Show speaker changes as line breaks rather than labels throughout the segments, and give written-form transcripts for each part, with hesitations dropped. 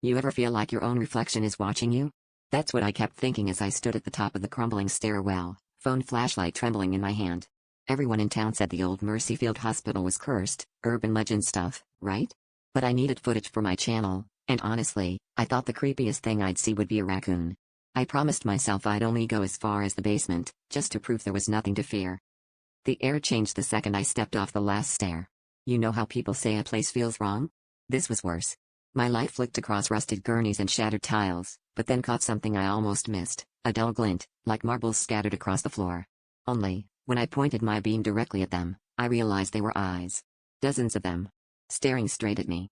You ever feel like your own reflection is watching you? That's what I kept thinking as I stood at the top of the crumbling stairwell, phone flashlight trembling in my hand. Everyone in town said the old Mercyfield hospital was cursed, urban legend stuff, right? But I needed footage for my channel, and honestly, I thought the creepiest thing I'd see would be a raccoon. I promised myself I'd only go as far as the basement, just to prove there was nothing to fear. The air changed the second I stepped off the last stair. You know how people say a place feels wrong? This was worse. My light flicked across rusted gurneys and shattered tiles, but then caught something I almost missed, a dull glint, like marbles scattered across the floor. Only, when I pointed my beam directly at them, I realized they were eyes. Dozens of them. Staring straight at me.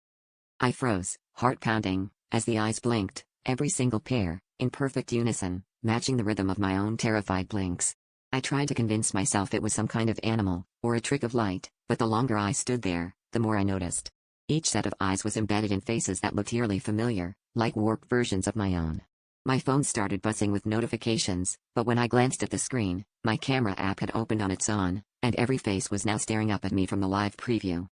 I froze, heart pounding, as the eyes blinked, every single pair, in perfect unison, matching the rhythm of my own terrified blinks. I tried to convince myself it was some kind of animal, or a trick of light, but the longer I stood there, the more I noticed. Each set of eyes was embedded in faces that looked eerily familiar, like warped versions of my own. My phone started buzzing with notifications, but when I glanced at the screen, my camera app had opened on its own, and every face was now staring up at me from the live preview.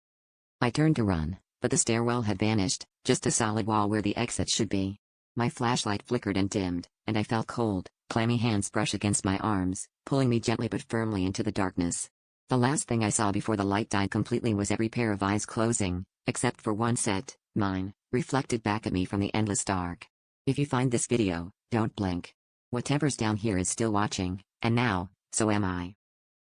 I turned to run, but the stairwell had vanished, just a solid wall where the exit should be. My flashlight flickered and dimmed, and I felt cold, clammy hands brush against my arms, pulling me gently but firmly into the darkness. The last thing I saw before the light died completely was every pair of eyes closing, except for one set, mine, reflected back at me from the endless dark. If you find this video, don't blink. Whatever's down here is still watching, and now, so am I.